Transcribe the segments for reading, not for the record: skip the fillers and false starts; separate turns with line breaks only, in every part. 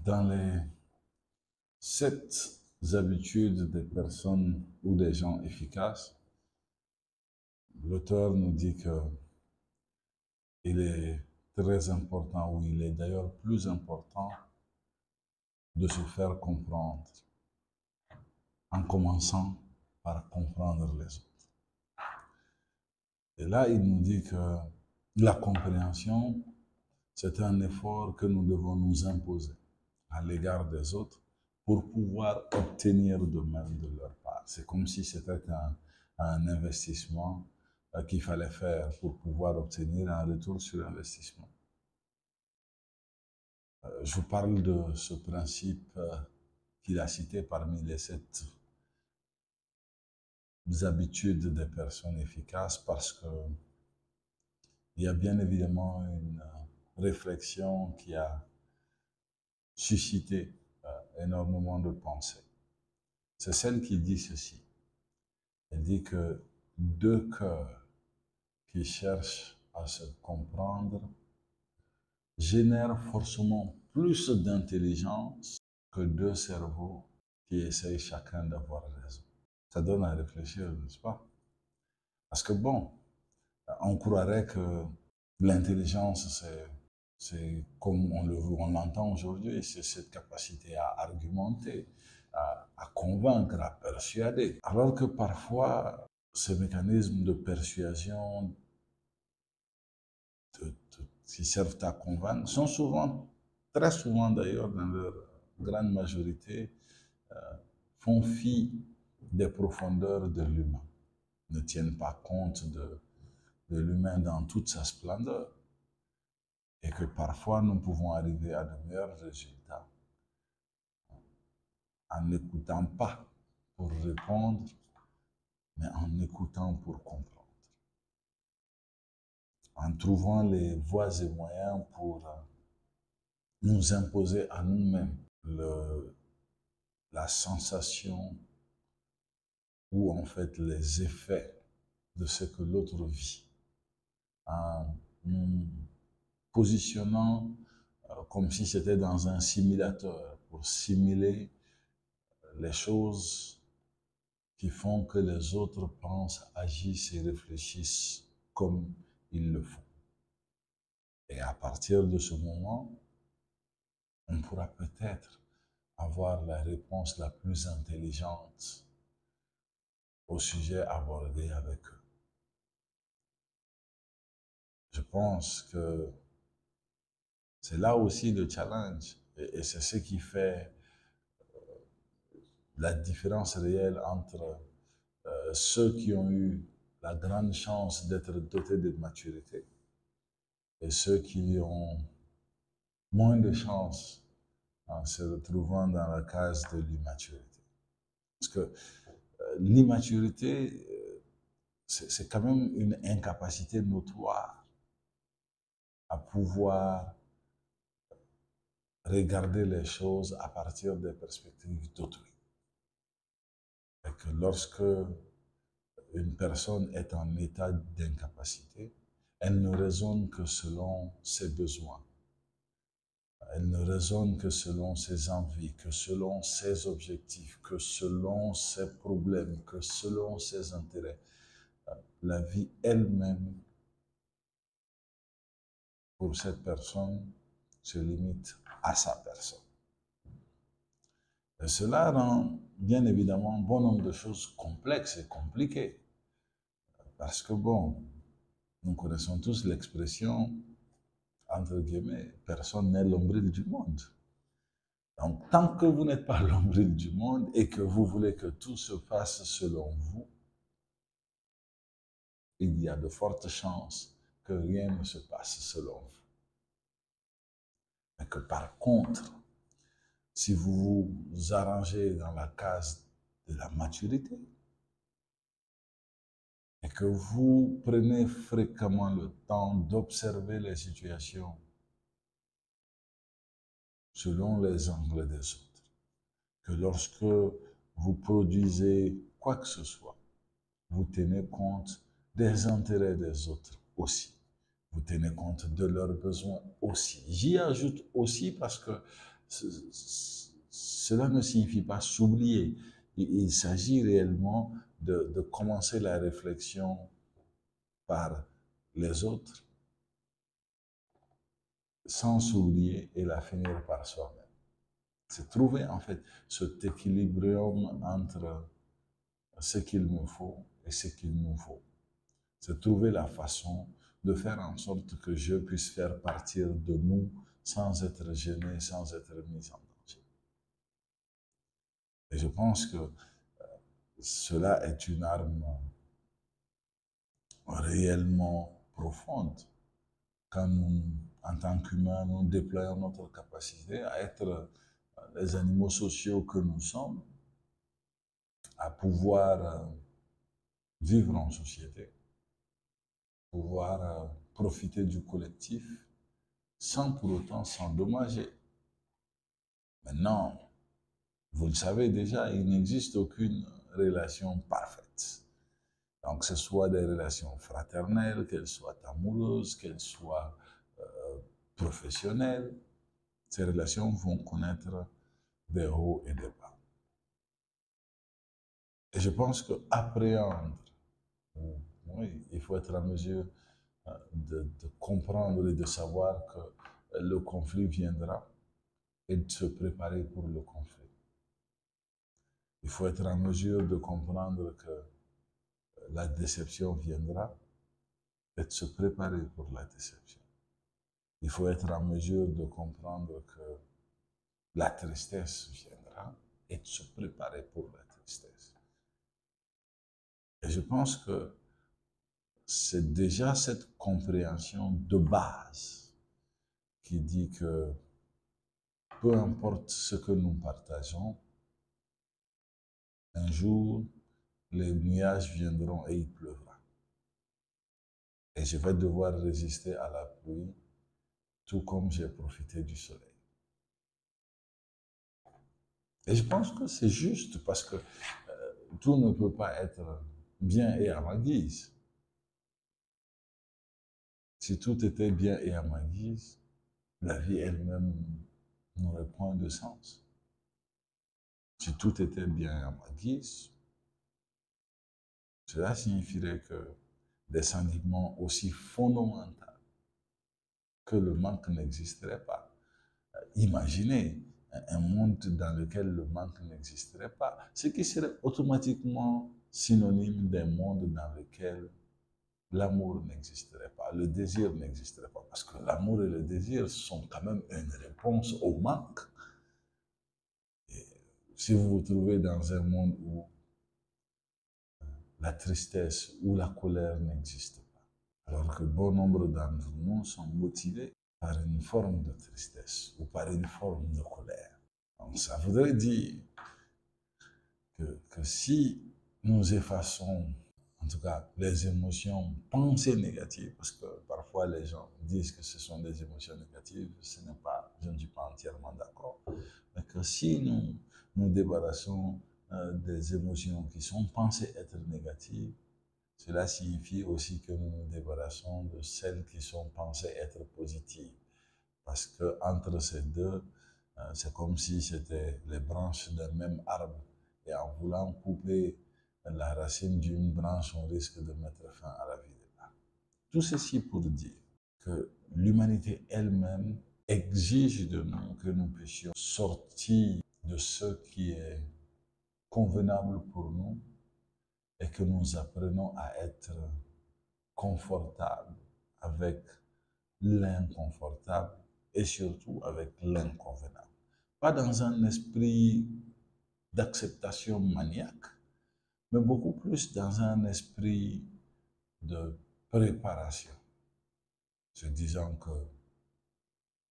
Dans les 7 habitudes des personnes ou des gens efficaces, l'auteur nous dit que il est très important, ou il est d'ailleurs plus important, de se faire comprendre, en commençant par comprendre les autres. Et là, il nous dit que la compréhension, c'est un effort que nous devons nous imposer à l'égard des autres pour pouvoir obtenir de même de leur part. C'est comme si c'était un investissement qu'il fallait faire pour pouvoir obtenir un retour sur investissement. Je vous parle de ce principe qu'il a cité parmi les 7 habitudes des personnes efficaces parce que il y a bien évidemment une réflexion qui a suscité énormément de pensées. C'est celle qui dit ceci. Elle dit que 2 cœurs qui cherchent à se comprendre génèrent forcément plus d'intelligence que 2 cerveaux qui essayent chacun d'avoir raison. Ça donne à réfléchir, n'est-ce pas? Parce que bon, on croirait que l'intelligence, c'est comme on l'entend aujourd'hui, c'est cette capacité à argumenter, à convaincre, à persuader. Alors que parfois, ces mécanismes de persuasion qui servent à convaincre sont souvent, très souvent d'ailleurs, dans leur grande majorité, font fi des profondeurs de l'humain, ne tiennent pas compte de l'humain dans toute sa splendeur, et que parfois nous pouvons arriver à de meilleurs résultats en n'écoutant pas pour répondre, mais en écoutant pour comprendre, en trouvant les voies et moyens pour nous imposer à nous-mêmes la sensation ou en fait les effets de ce que l'autre vit, en nous positionnant comme si c'était dans un simulateur pour simuler les choses qui font que les autres pensent, agissent et réfléchissent comme ils le font. Et à partir de ce moment, on pourra peut-être avoir la réponse la plus intelligente au sujet abordé avec eux. Je pense que c'est là aussi le challenge, et c'est ce qui fait la différence réelle entre ceux qui ont eu la grande chance d'être dotés de maturité et ceux qui ont moins de chance en se retrouvant dans la case de l'immaturité. Parce que l'immaturité, c'est quand même une incapacité notoire à pouvoir regarder les choses à partir des perspectives d'autrui. Et que lorsque une personne est en état d'incapacité, elle ne raisonne que selon ses besoins. Elle ne raisonne que selon ses envies, que selon ses objectifs, que selon ses problèmes, que selon ses intérêts. La vie elle-même, pour cette personne, se limite à sa personne. Et cela rend bien évidemment bon nombre de choses complexes et compliquées. Parce que bon, nous connaissons tous l'expression, entre guillemets, personne n'est l'ombrelle du monde. Donc, tant que vous n'êtes pas l'ombrelle du monde et que vous voulez que tout se fasse selon vous, il y a de fortes chances que rien ne se passe selon vous. Mais que par contre, si vous vous arrangez dans la case de la maturité et que vous prenez fréquemment le temps d'observer les situations selon les angles des autres, que lorsque vous produisez quoi que ce soit, vous tenez compte des intérêts des autres aussi. Vous tenez compte de leurs besoins aussi. J'y ajoute aussi parce que cela ne signifie pas s'oublier. Il s'agit réellement de commencer la réflexion par les autres sans s'oublier et la finir par soi-même. C'est trouver en fait cet équilibrium entre ce qu'il me faut et ce qu'il nous faut. C'est trouver la façon de faire en sorte que je puisse faire partir de nous sans être gêné, sans être mis en danger. Et je pense que cela est une arme réellement profonde quand nous, en tant qu'humains, nous déployons notre capacité à être les animaux sociaux que nous sommes, à pouvoir vivre en société, pouvoir profiter du collectif sans pour autant s'endommager. Maintenant, vous le savez déjà, il n'existe aucune relation parfaite. Donc, que ce soit des relations fraternelles, qu'elles soient amoureuses, qu'elles soient professionnelles, ces relations vont connaître des hauts et des bas. Et je pense qu'appréhender, oui, il faut être en mesure de comprendre et de savoir que le conflit viendra et de se préparer pour le conflit. Il faut être en mesure de comprendre que la déception viendra et de se préparer pour la déception. Il faut être en mesure de comprendre que la tristesse viendra et de se préparer pour la tristesse. Et je pense que c'est déjà cette compréhension de base qui dit que peu importe ce que nous partageons, un jour, les nuages viendront et il pleuvra. Et je vais devoir résister à la pluie, tout comme j'ai profité du soleil. Et je pense que c'est juste parce que tout ne peut pas être bien et à ma guise. Si tout était bien et à ma guise, la vie elle-même n'aurait point de sens. Si tout était bien à ma guise, cela signifierait que des sentiments aussi fondamentaux que le manque n'existerait pas. Imaginez un monde dans lequel le manque n'existerait pas, ce qui serait automatiquement synonyme d'un monde dans lequel l'amour n'existerait pas, le désir n'existerait pas, parce que l'amour et le désir sont quand même une réponse au manque. Et si vous vous trouvez dans un monde où la tristesse ou la colère n'existent pas, alors que bon nombre d'entre nous sont motivés par une forme de tristesse ou par une forme de colère. Donc ça voudrait dire que si nous effaçons, en tout cas, les émotions pensées négatives, parce que parfois les gens disent que ce sont des émotions négatives, ce n'est pas, je ne suis pas entièrement d'accord, mais que si nous débarrassons des émotions qui sont pensées être négatives, cela signifie aussi que nous nous débarrassons de celles qui sont pensées être positives. Parce que entre ces deux, c'est comme si c'était les branches d'un même arbre. Et en voulant couper la racine d'une branche, on risque de mettre fin à la vie de l'arbre. Tout ceci pour dire que l'humanité elle-même exige de nous que nous puissions sortir de ce qui est convenable pour nous et que nous apprenons à être confortables avec l'inconfortable et surtout avec l'inconvenable. Pas dans un esprit d'acceptation maniaque, mais beaucoup plus dans un esprit de préparation, se disant que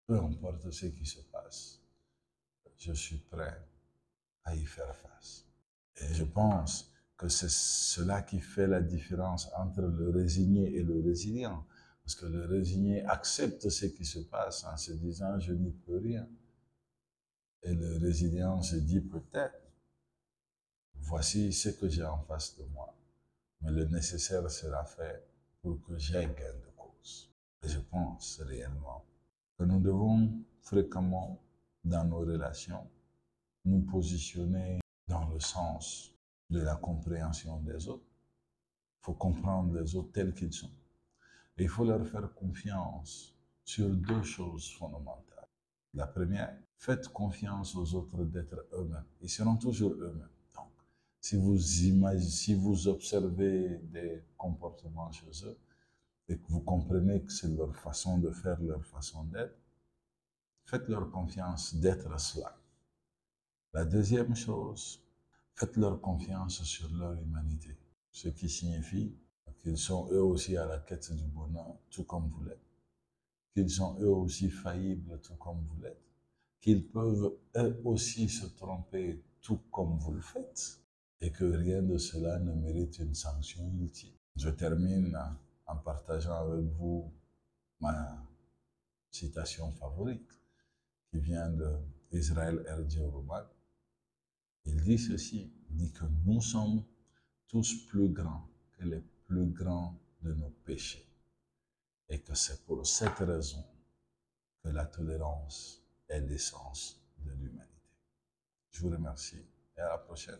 peu importe ce qui se passe, je suis prêt à y faire face. Et je pense que c'est cela qui fait la différence entre le résigné et le résilient. Parce que le résigné accepte ce qui se passe en se disant je n'y peux rien. Et le résilient se dit peut-être, voici ce que j'ai en face de moi, mais le nécessaire sera fait pour que j'aie gain de cause. Et je pense réellement que nous devons fréquemment dans nos relations, nous positionner dans le sens de la compréhension des autres. Il faut comprendre les autres tels qu'ils sont. Et il faut leur faire confiance sur deux choses fondamentales. La première, faites confiance aux autres d'être eux-mêmes. Ils seront toujours eux-mêmes. Donc, si vous observez des comportements chez eux et que vous comprenez que c'est leur façon de faire, leur façon d'être, faites-leur confiance d'être cela. La deuxième chose, faites-leur confiance sur leur humanité, ce qui signifie qu'ils sont eux aussi à la quête du bonheur, tout comme vous l'êtes, qu'ils sont eux aussi faillibles, tout comme vous l'êtes, qu'ils peuvent eux aussi se tromper, tout comme vous le faites, et que rien de cela ne mérite une sanction ultime. Je termine en partageant avec vous ma citation favorite, qui vient d'Israël Erdiouroumak. Il dit ceci, il dit que nous sommes tous plus grands que les plus grands de nos péchés. Et que c'est pour cette raison que la tolérance est l'essence de l'humanité. Je vous remercie et à la prochaine.